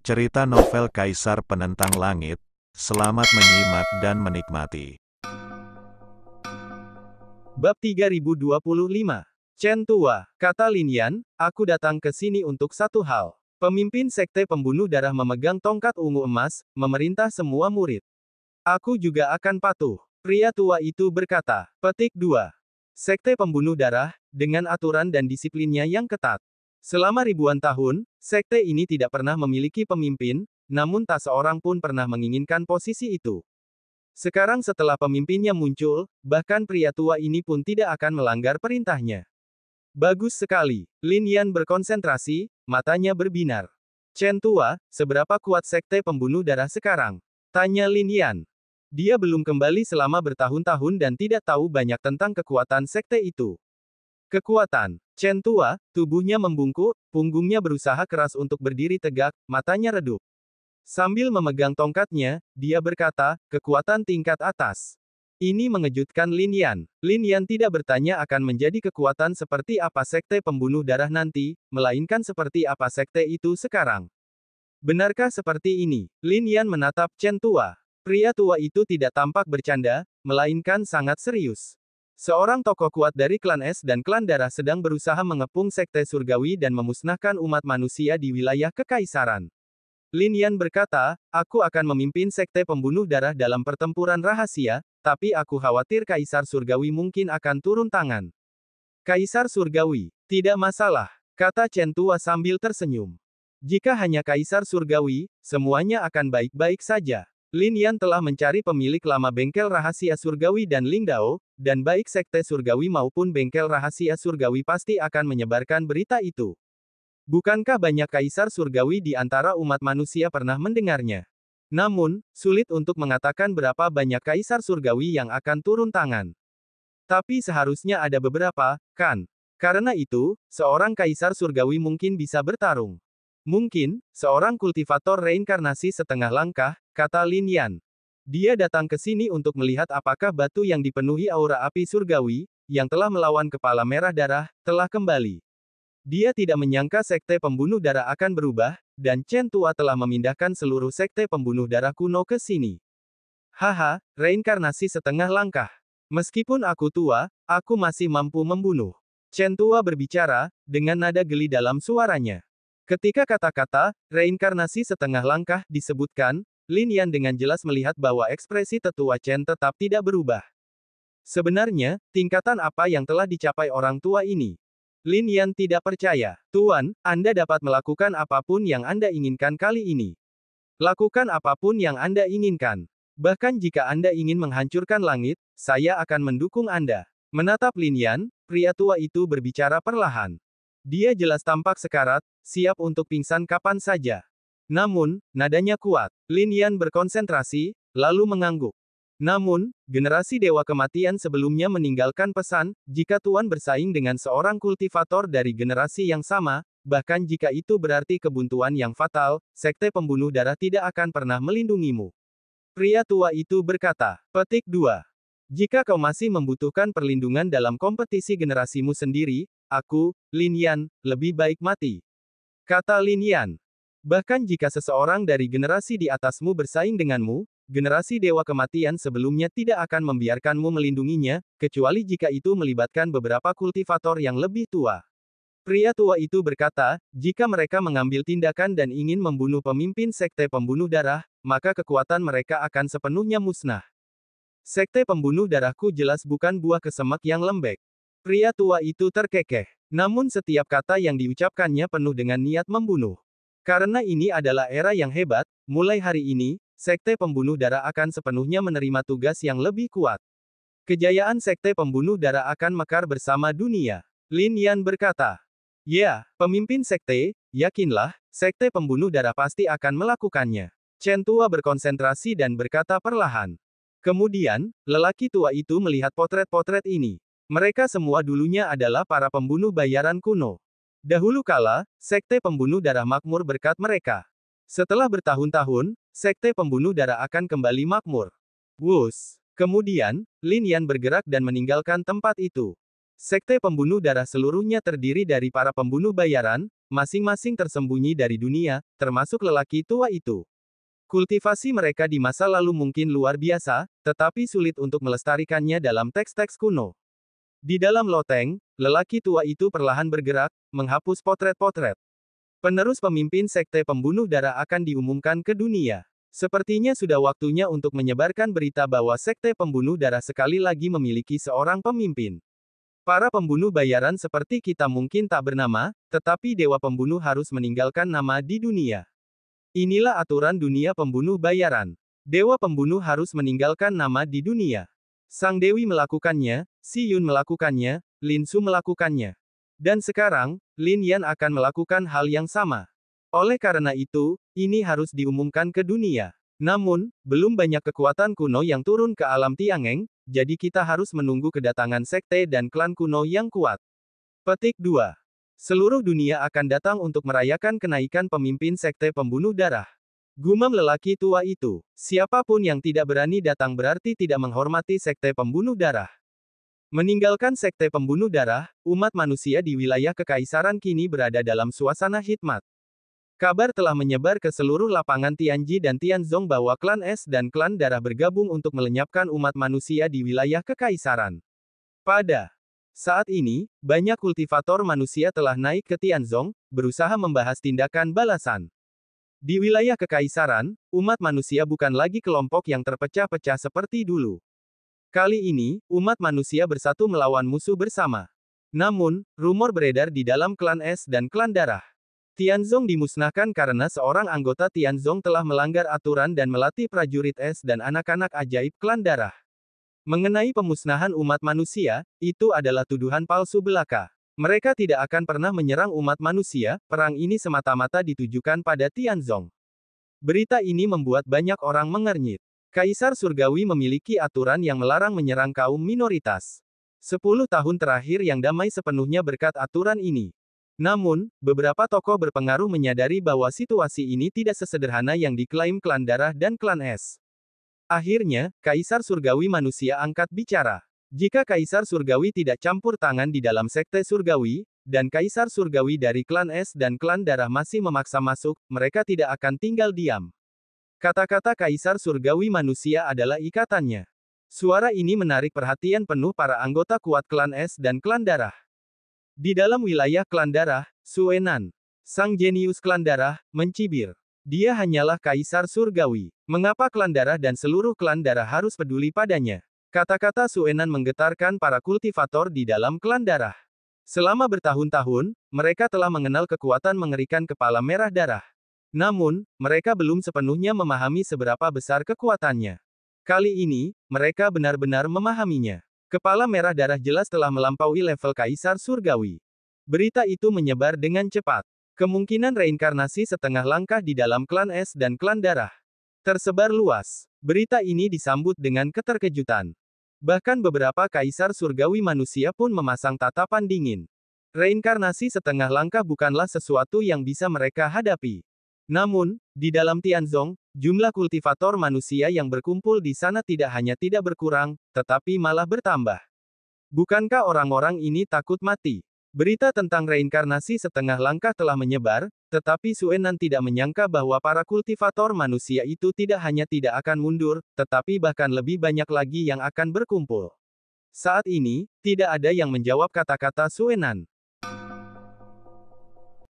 Cerita novel Kaisar Penentang Langit. Selamat menyimak dan menikmati. Bab 3025. Chen Tua, kata Lin Yan, aku datang ke sini untuk satu hal. Pemimpin sekte pembunuh darah memegang tongkat ungu emas, memerintah semua murid. Aku juga akan patuh. Pria tua itu berkata. Petik 2. Sekte pembunuh darah, dengan aturan dan disiplinnya yang ketat. Selama ribuan tahun, sekte ini tidak pernah memiliki pemimpin, namun tak seorang pun pernah menginginkan posisi itu. Sekarang setelah pemimpinnya muncul, bahkan pria tua ini pun tidak akan melanggar perintahnya. Bagus sekali. Lin Yan berkonsentrasi, matanya berbinar. Chen Tua, seberapa kuat sekte pembunuh darah sekarang? Tanya Lin Yan. Dia belum kembali selama bertahun-tahun dan tidak tahu banyak tentang kekuatan sekte itu. Kekuatan. Chen Tua, tubuhnya membungkuk, punggungnya berusaha keras untuk berdiri tegak, matanya redup. Sambil memegang tongkatnya, dia berkata, kekuatan tingkat atas. Ini mengejutkan Lin Yan. Lin Yan tidak bertanya akan menjadi kekuatan seperti apa sekte pembunuh darah nanti, melainkan seperti apa sekte itu sekarang. Benarkah seperti ini? Lin Yan menatap Chen Tua. Pria tua itu tidak tampak bercanda, melainkan sangat serius. Seorang tokoh kuat dari klan Es dan klan darah sedang berusaha mengepung sekte surgawi dan memusnahkan umat manusia di wilayah kekaisaran. Lin Yan berkata, aku akan memimpin sekte pembunuh darah dalam pertempuran rahasia, tapi aku khawatir Kaisar Surgawi mungkin akan turun tangan. Kaisar Surgawi, tidak masalah, kata Chen Tua sambil tersenyum. Jika hanya Kaisar Surgawi, semuanya akan baik-baik saja. Lin Yan telah mencari pemilik lama bengkel rahasia surgawi dan Ling Dao, dan baik sekte surgawi maupun bengkel rahasia surgawi pasti akan menyebarkan berita itu. Bukankah banyak kaisar surgawi di antara umat manusia pernah mendengarnya? Namun, sulit untuk mengatakan berapa banyak kaisar surgawi yang akan turun tangan. Tapi seharusnya ada beberapa, kan? Karena itu, seorang kaisar surgawi mungkin bisa bertarung. Mungkin, seorang kultivator reinkarnasi setengah langkah, kata Lin Yan. Dia datang ke sini untuk melihat apakah batu yang dipenuhi aura api surgawi, yang telah melawan kepala merah darah, telah kembali. Dia tidak menyangka sekte pembunuh darah akan berubah, dan Chen Tua telah memindahkan seluruh sekte pembunuh darah kuno ke sini. Haha, reinkarnasi setengah langkah. Meskipun aku tua, aku masih mampu membunuh. Chen Tua berbicara, dengan nada geli dalam suaranya. Ketika kata-kata, reinkarnasi setengah langkah, disebutkan, Lin Yan dengan jelas melihat bahwa ekspresi tetua Chen tetap tidak berubah. Sebenarnya, tingkatan apa yang telah dicapai orang tua ini? Lin Yan tidak percaya. Tuan, Anda dapat melakukan apapun yang Anda inginkan kali ini. Lakukan apapun yang Anda inginkan. Bahkan jika Anda ingin menghancurkan langit, saya akan mendukung Anda. Menatap Lin Yan, pria tua itu berbicara perlahan. Dia jelas tampak sekarat, siap untuk pingsan kapan saja. Namun, nadanya kuat. Lin Yan berkonsentrasi, lalu mengangguk. Namun, generasi Dewa Kematian sebelumnya meninggalkan pesan, jika Tuan bersaing dengan seorang kultivator dari generasi yang sama, bahkan jika itu berarti kebuntuan yang fatal, sekte pembunuh darah tidak akan pernah melindungimu. Pria tua itu berkata. Petik 2. Jika kau masih membutuhkan perlindungan dalam kompetisi generasimu sendiri, aku, Lin Yan, lebih baik mati. Kata Lin Yan. Bahkan jika seseorang dari generasi di atasmu bersaing denganmu, generasi Dewa Kematian sebelumnya tidak akan membiarkanmu melindunginya, kecuali jika itu melibatkan beberapa kultivator yang lebih tua. Pria tua itu berkata, jika mereka mengambil tindakan dan ingin membunuh pemimpin sekte pembunuh darah, maka kekuatan mereka akan sepenuhnya musnah. Sekte pembunuh darahku jelas bukan buah kesemek yang lembek. Pria tua itu terkekeh. Namun setiap kata yang diucapkannya penuh dengan niat membunuh. Karena ini adalah era yang hebat, mulai hari ini, sekte pembunuh darah akan sepenuhnya menerima tugas yang lebih kuat. Kejayaan sekte pembunuh darah akan mekar bersama dunia. Lin Yan berkata. Ya, pemimpin sekte, yakinlah, sekte pembunuh darah pasti akan melakukannya. Chen Tua berkonsentrasi dan berkata perlahan. Kemudian, lelaki tua itu melihat potret-potret ini. Mereka semua dulunya adalah para pembunuh bayaran kuno. Dahulu kala, sekte pembunuh darah makmur berkat mereka. Setelah bertahun-tahun, sekte pembunuh darah akan kembali makmur. Wus. Kemudian, Lin Yan bergerak dan meninggalkan tempat itu. Sekte pembunuh darah seluruhnya terdiri dari para pembunuh bayaran, masing-masing tersembunyi dari dunia, termasuk lelaki tua itu. Kultivasi mereka di masa lalu mungkin luar biasa, tetapi sulit untuk melestarikannya dalam teks-teks kuno. Di dalam loteng, lelaki tua itu perlahan bergerak, menghapus potret-potret. Penerus pemimpin sekte pembunuh darah akan diumumkan ke dunia. Sepertinya sudah waktunya untuk menyebarkan berita bahwa sekte pembunuh darah sekali lagi memiliki seorang pemimpin. Para pembunuh bayaran seperti kita mungkin tak bernama, tetapi dewa pembunuh harus meninggalkan nama di dunia. Inilah aturan dunia pembunuh bayaran. Dewa pembunuh harus meninggalkan nama di dunia. Sang Dewi melakukannya, Si Yun melakukannya, Lin Su melakukannya. Dan sekarang, Lin Yan akan melakukan hal yang sama. Oleh karena itu, ini harus diumumkan ke dunia. Namun, belum banyak kekuatan kuno yang turun ke alam Tiangeng, jadi kita harus menunggu kedatangan sekte dan klan kuno yang kuat. Petik 2. Seluruh dunia akan datang untuk merayakan kenaikan pemimpin sekte pembunuh darah. Gumam lelaki tua itu. Siapapun yang tidak berani datang berarti tidak menghormati sekte pembunuh darah. Meninggalkan sekte pembunuh darah, umat manusia di wilayah kekaisaran kini berada dalam suasana hikmat. Kabar telah menyebar ke seluruh lapangan Tianji dan Tianzong bahwa klan es dan klan darah bergabung untuk melenyapkan umat manusia di wilayah kekaisaran. Pada saat ini, banyak kultivator manusia telah naik ke Tianzong, berusaha membahas tindakan balasan. Di wilayah kekaisaran, umat manusia bukan lagi kelompok yang terpecah-pecah seperti dulu. Kali ini, umat manusia bersatu melawan musuh bersama. Namun, rumor beredar di dalam klan es dan klan darah. Tianzong dimusnahkan karena seorang anggota Tianzong telah melanggar aturan dan melatih prajurit es dan anak-anak ajaib klan darah. Mengenai pemusnahan umat manusia, itu adalah tuduhan palsu belaka. Mereka tidak akan pernah menyerang umat manusia, perang ini semata-mata ditujukan pada Tianzong. Berita ini membuat banyak orang mengernyit. Kaisar Surgawi memiliki aturan yang melarang menyerang kaum minoritas. 10 tahun terakhir yang damai sepenuhnya berkat aturan ini. Namun, beberapa tokoh berpengaruh menyadari bahwa situasi ini tidak sesederhana yang diklaim klan darah dan klan es. Akhirnya, Kaisar Surgawi manusia angkat bicara. Jika Kaisar Surgawi tidak campur tangan di dalam sekte Surgawi, dan Kaisar Surgawi dari klan es dan klan darah masih memaksa masuk, mereka tidak akan tinggal diam. Kata-kata Kaisar Surgawi manusia adalah ikatannya. Suara ini menarik perhatian penuh para anggota kuat klan es dan klan darah. Di dalam wilayah klan darah, Suenan, sang jenius klan darah, mencibir. Dia hanyalah Kaisar Surgawi. Mengapa klan darah dan seluruh klan darah harus peduli padanya? Kata-kata Suenan menggetarkan para kultivator di dalam klan darah. Selama bertahun-tahun, mereka telah mengenal kekuatan mengerikan kepala merah darah. Namun, mereka belum sepenuhnya memahami seberapa besar kekuatannya. Kali ini, mereka benar-benar memahaminya. Kepala merah darah jelas telah melampaui level Kaisar Surgawi. Berita itu menyebar dengan cepat. Kemungkinan reinkarnasi setengah langkah di dalam klan es dan klan darah tersebar luas. Berita ini disambut dengan keterkejutan. Bahkan beberapa kaisar surgawi manusia pun memasang tatapan dingin. Reinkarnasi setengah langkah bukanlah sesuatu yang bisa mereka hadapi. Namun, di dalam Tianzong, jumlah kultivator manusia yang berkumpul di sana tidak hanya tidak berkurang, tetapi malah bertambah. Bukankah orang-orang ini takut mati? Berita tentang reinkarnasi setengah langkah telah menyebar, tetapi Suenan tidak menyangka bahwa para kultivator manusia itu tidak hanya tidak akan mundur, tetapi bahkan lebih banyak lagi yang akan berkumpul. Saat ini, tidak ada yang menjawab kata-kata Suenan.